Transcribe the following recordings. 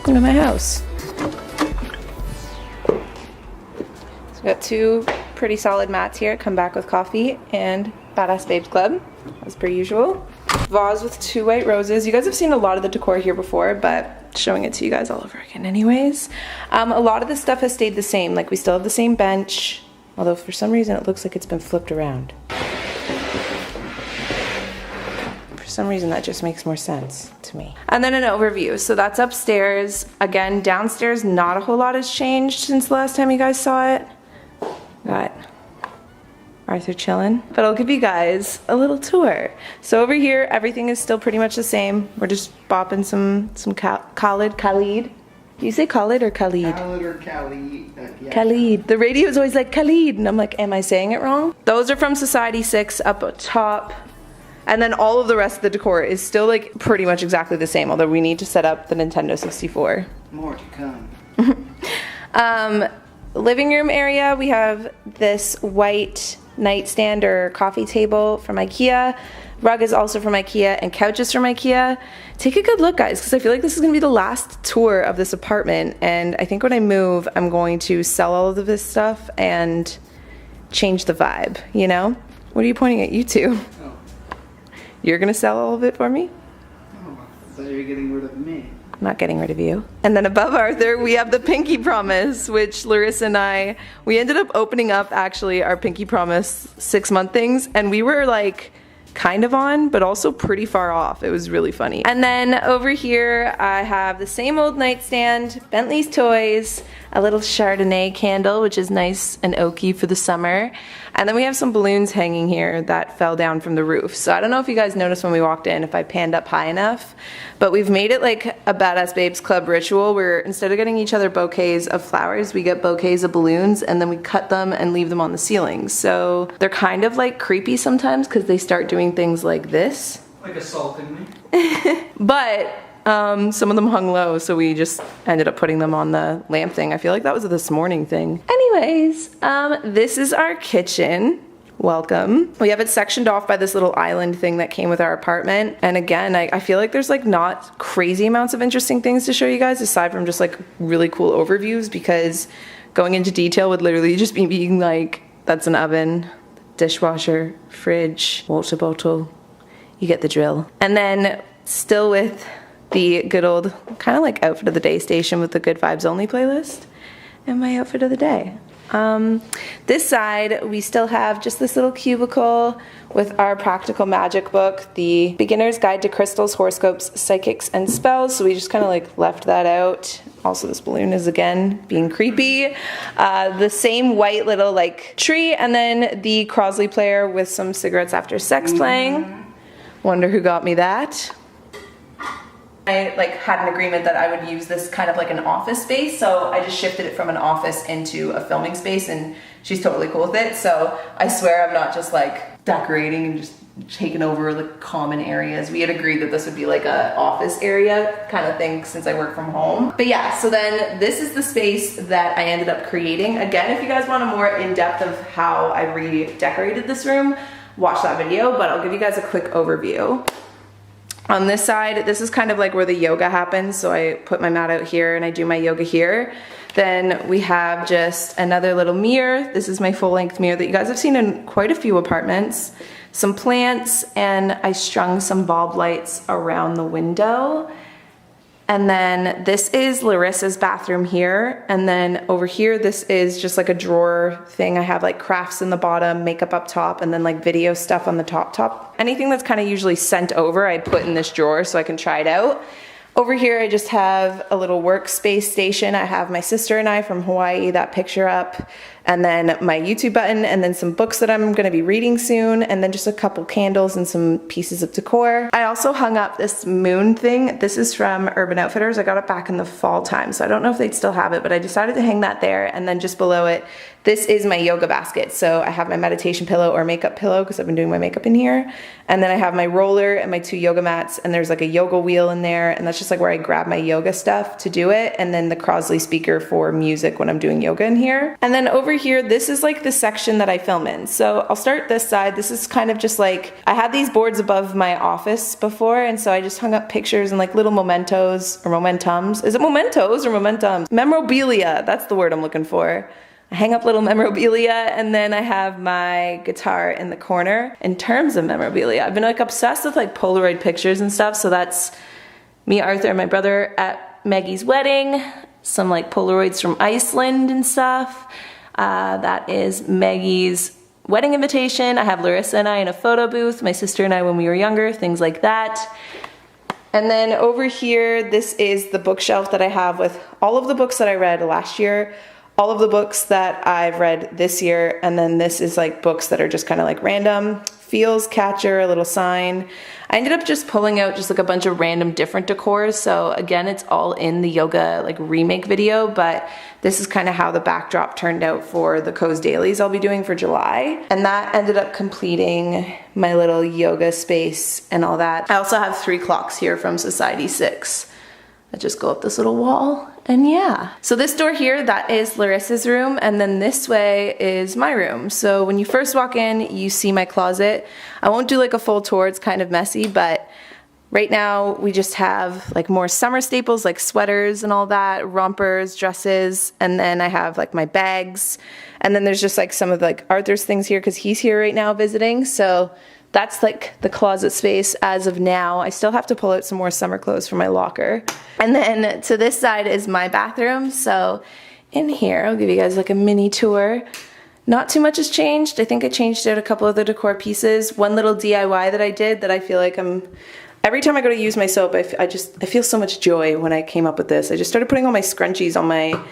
welcome to my house. So we got two pretty solid mats here. Come back with coffee and Badass Babes Club, as per usual. Vase with 2 white roses. You guys have seen a lot of the decor here before, but showing it to you guys all over again anyways. A lot of this stuff has stayed the same. Like, we still have the same bench, although for some reason it looks like it's been flipped around. For some reason that just makes more sense to me. And then an overview. So that's upstairs. Again, downstairs not a whole lot has changed since the last time you guys saw it. Got Arthur chilling, but I'll give you guys a little tour. So over here, everything is still pretty much the same. We're just bopping some Khalid. Do you say Khalid or Khalid? Khalid or Khalid. Yeah. Khalid. The radio is always like Khalid, and I'm like, am I saying it wrong? Those are from Society 6 up top. And then all of the rest of the decor is still like pretty much exactly the same, although we need to set up the Nintendo 64. More to come. Living room area, we have this white nightstand or coffee table from IKEA. Rug is also from IKEA, and couch is from IKEA. Take a good look, guys, because I feel like this is going to be the last tour of this apartment, and I think when I move, I'm going to sell all of this stuff and change the vibe, you know? What are you pointing at? You two? Oh. You're going to sell all of it for me? Oh, I thought you were getting rid of me. I'm not getting rid of you. And then above Arthur, we have the Pinky Promise, which Larissa and we ended up opening up actually our Pinky Promise 6-month things, and we were like kind of on, but also pretty far off. It was really funny. And then over here, I have the same old nightstand, Bentley's toys, a little Chardonnay candle, which is nice and oaky for the summer. And then we have some balloons hanging here that fell down from the roof. So I don't know if you guys noticed when we walked in, if I panned up high enough, but we've made it like a Badass Babes Club ritual where instead of getting each other bouquets of flowers, we get bouquets of balloons, and then we cut them and leave them on the ceiling. So they're kind of like creepy sometimes because they start doing things like this. Like assaulting me. But some of them hung low, so we just ended up putting them on the lamp thing. I feel like that was a this morning thing. Anyways, this is our kitchen. Welcome. We have it sectioned off by this little island thing that came with our apartment. And again, I feel like there's like not crazy amounts of interesting things to show you guys aside from just like really cool overviews, because going into detail would literally just be being like, that's an oven, dishwasher, fridge, water bottle. You get the drill. And then still with the good old kind of like outfit of the day station with the Good Vibes Only playlist and my outfit of the day. This side we still have just this little cubicle with our practical magic book, the Beginner's Guide to Crystals, Horoscopes, Psychics, and Spells. So we just kind of like left that out. Also, this balloon is again being creepy. The same white little like tree, and then the Crosley player with some Cigarettes After Sex playing. Wonder who got me that. I like had an agreement that I would use this kind of like an office space, so I just shifted it from an office into a filming space, and she's totally cool with it. So I swear I'm not just like decorating and just taking over like common areas. We had agreed that this would be like a office area kind of thing since I work from home. But yeah, so then this is the space that I ended up creating. Again, if you guys want a more in-depth of how I redecorated this room, watch that video, but I'll give you guys a quick overview. On this side, this is kind of like where the yoga happens, so I put my mat out here and I do my yoga here. Then we have just another little mirror. This is my full-length mirror that you guys have seen in quite a few apartments. Some plants, and I strung some bulb lights around the window. And then this is Larissa's bathroom here. And then over here, this is just like a drawer thing. I have like crafts in the bottom, makeup up top, and then like video stuff on the top. Anything that's kind of usually sent over, I put in this drawer so I can try it out. Over here, I just have a little workspace station. I have my sister and I from Hawaii, that picture up, and then my YouTube button, and then some books that I'm gonna be reading soon, and then just a couple candles and some pieces of decor. I also hung up this moon thing. This is from Urban Outfitters. I got it back in the fall time, so I don't know if they'd still have it, but I decided to hang that there, and then just below it, this is my yoga basket. So I have my meditation pillow or makeup pillow because I've been doing my makeup in here. And then I have my roller and my 2 yoga mats, and there's like a yoga wheel in there, and that's just like where I grab my yoga stuff to do it. And then the Crosley speaker for music when I'm doing yoga in here. And then over here, this is like the section that I film in. So I'll start this side. This is kind of just like, I had these boards above my office before, and so I just hung up pictures and like little mementos or momentums. Is it mementos or momentums? Memorabilia, that's the word I'm looking for. I hang up little memorabilia, and then I have my guitar in the corner. In terms of memorabilia, I've been like obsessed with like Polaroid pictures and stuff, so that's me, Arthur, and my brother at Maggie's wedding. Some like Polaroids from Iceland and stuff. That is Maggie's wedding invitation. I have Larissa and I in a photo booth, my sister and I when we were younger, things like that. And then over here, this is the bookshelf that I have with all of the books that I read last year, all of the books that I've read this year, and then this is like books that are just kind of like random. Feels catcher, a little sign. I ended up just pulling out just like a bunch of random different decors. So again, it's all in the yoga like remake video, but this is kind of how the backdrop turned out for the Co's Dailies I'll be doing for July. And that ended up completing my little yoga space and all that. I also have 3 clocks here from Society 6 that just go up this little wall. And yeah, so this door here, that is Larissa's room, and then this way is my room. So when you first walk in, you see my closet. I won't do like a full tour, it's kind of messy, but right now we just have like more summer staples like sweaters and all that, rompers, dresses, and then I have like my bags, and then there's just like some of like Arthur's things here because he's here right now visiting. So that's like the closet space as of now. I still have to pull out some more summer clothes from my locker. And then to this side is my bathroom. So in here, I'll give you guys like a mini tour. Not too much has changed. I think I changed out a couple of the decor pieces. One little DIY that I did that I feel like every time I go to use my soap, I feel so much joy when I came up with this. I just started putting all my scrunchies on my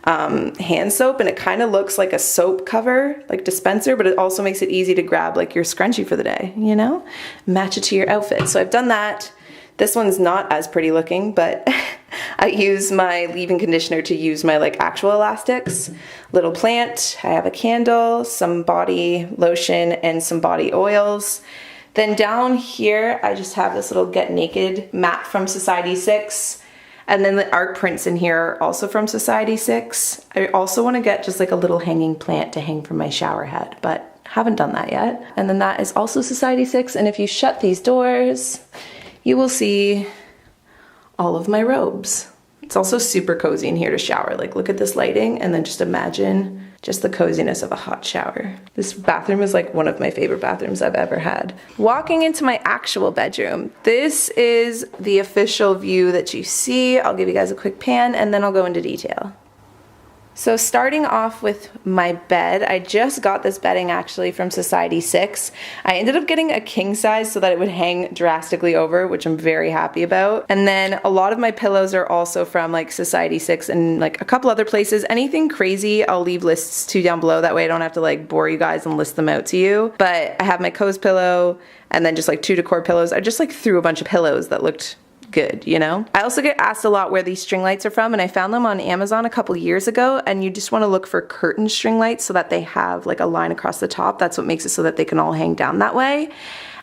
hand soap, and it kind of looks like a soap cover, like dispenser, but it also makes it easy to grab like your scrunchie for the day, you know? Match it to your outfit. So I've done that. This one's not as pretty looking, but I use my leave-in conditioner to use my like actual elastics. Little plant, I have a candle, some body lotion, and some body oils. Then down here, I just have this little Get Naked mat from Society 6. And then the art prints in here are also from Society 6. I also want to get just like a little hanging plant to hang from my shower head, but haven't done that yet. And then that is also Society 6. And if you shut these doors, you will see all of my robes. It's also super cozy in here to shower. Like, look at this lighting, and then just imagine just the coziness of a hot shower. This bathroom is like one of my favorite bathrooms I've ever had. Walking into my actual bedroom, this is the official view that you see. I'll give you guys a quick pan and then I'll go into detail. So starting off with my bed, I just got this bedding actually from Society 6. I ended up getting a king size so that it would hang drastically over, which I'm very happy about. And then a lot of my pillows are also from like Society 6 and like a couple other places. Anything crazy, I'll leave lists to down below. That way I don't have to like bore you guys and list them out to you. But I have my Co's pillow and then just like 2 decor pillows. I just like threw a bunch of pillows that looked good, you know? I also get asked a lot where these string lights are from, and I found them on Amazon a couple years ago, and you just want to look for curtain string lights so that they have like a line across the top. That's what makes it so that they can all hang down that way.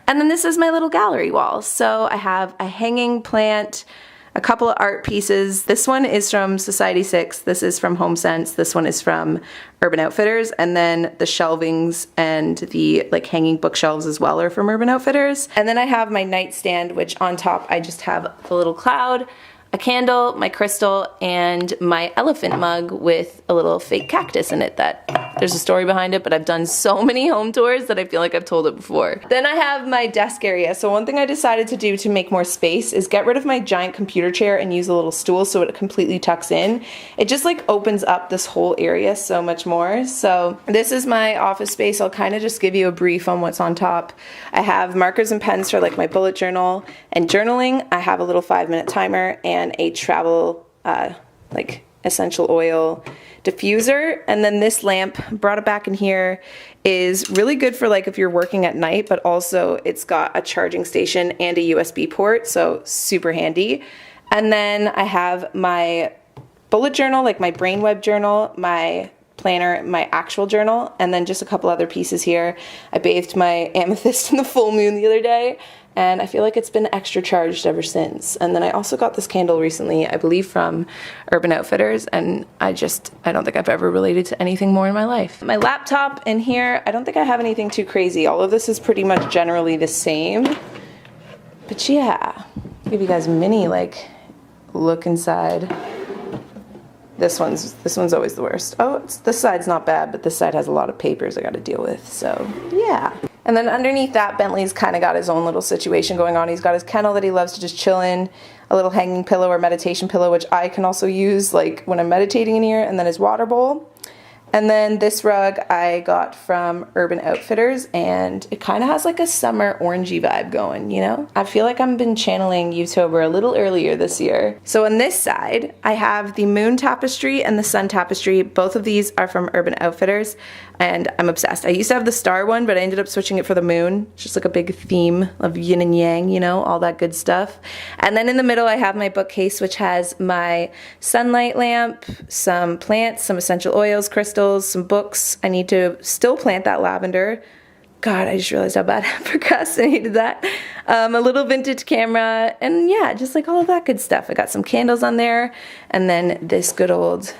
And then this is my little gallery wall. So I have a hanging plant, a couple of art pieces. This one is from Society 6. This is from HomeSense. This one is from Urban Outfitters. And then the shelvings and the like hanging bookshelves as well are from Urban Outfitters. And then I have my nightstand, which on top I just have the little cloud, a candle, my crystal, and my elephant mug with a little fake cactus in it that there's a story behind it, but I've done so many home tours that I feel like I've told it before. Then I have my desk area. So one thing I decided to do to make more space is get rid of my giant computer chair and use a little stool so it completely tucks in. It just like opens up this whole area so much more. So this is my office space. I'll kind of just give you a brief on what's on top. I have markers and pens for like my bullet journal and journaling. I have a little 5-minute timer and a travel like essential oil diffuser. And then this lamp, brought it back in here, is really good for like if you're working at night, but also it's got a charging station and a USB port, so super handy. And then I have my bullet journal, like my brainweb journal, my planner, my actual journal, and then just a couple other pieces here. I bathed my amethyst in the full moon the other day, and I feel like it's been extra charged ever since. And then I also got this candle recently, I believe from Urban Outfitters, and I don't think I've ever related to anything more in my life. My laptop in here, I don't think I have anything too crazy. All of this is pretty much generally the same. But yeah, give you guys a mini like look inside. This one's always the worst. Oh, this side's not bad, but this side has a lot of papers I gotta deal with, so yeah. And then underneath that, Bentley's kind of got his own little situation going on. He's got his kennel that he loves to just chill in, a little hanging pillow or meditation pillow, which I can also use like when I'm meditating in here, and then his water bowl. And then this rug I got from Urban Outfitters, and it kind of has like a summer orangey vibe going, you know? I feel like I've been channeling Youtober a little earlier this year. So on this side, I have the moon tapestry and the sun tapestry. Both of these are from Urban Outfitters, and I'm obsessed. I used to have the star one, but I ended up switching it for the moon. It's just like a big theme of yin and yang, you know, all that good stuff. And then in the middle, I have my bookcase, which has my sunlight lamp, some plants, some essential oils, crystals, some books. I need to still plant that lavender. God, I just realized how bad I procrastinated that. A little vintage camera, and yeah, just like all of that good stuff. I got some candles on there, and then this good old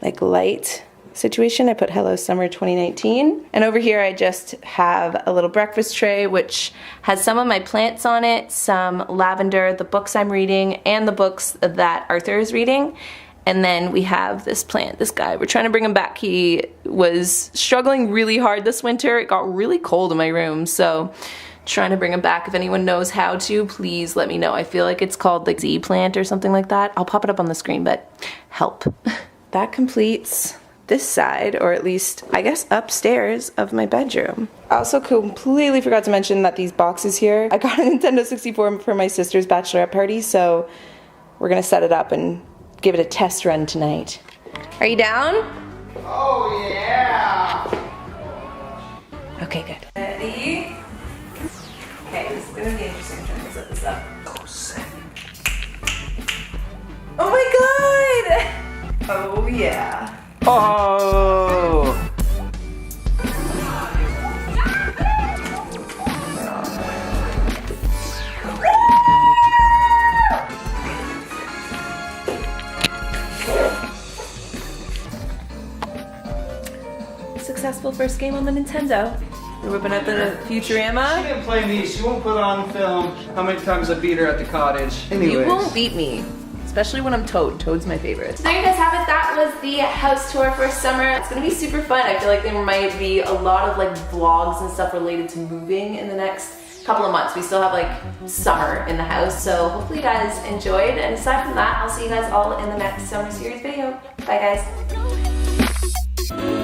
like light situation. I put Hello Summer 2019. And over here I just have a little breakfast tray which has some of my plants on it, some lavender, the books I'm reading, and the books that Arthur is reading. And then we have this plant, this guy. We're trying to bring him back. He was struggling really hard this winter. It got really cold in my room, so trying to bring him back. If anyone knows how to, please let me know. I feel like it's called like Z plant or something like that. I'll pop it up on the screen, but help. That completes this side, or at least I guess upstairs of my bedroom. I also completely forgot to mention that these boxes here, I got a Nintendo 64 for my sister's bachelorette party, so we're gonna set it up and give it a test run tonight. Are you down? Oh yeah! Okay, good. Ready? Okay, this is gonna be interesting. I'm trying to set this up. Oh, sick. Oh my god! Oh yeah. Oh! Successful first game on the Nintendo. We're whipping up the Futurama. She didn't play me. She won't put on film how many times I beat her at the cottage. Anyways. You won't beat me. Especially when I'm Toad. Toad's my favorite. So there you guys have it. That was the house tour for summer. It's gonna be super fun. I feel like there might be a lot of like vlogs and stuff related to moving in the next couple of months. We still have like summer in the house, so hopefully you guys enjoyed. And aside from that, I'll see you guys all in the next summer series video. Bye guys.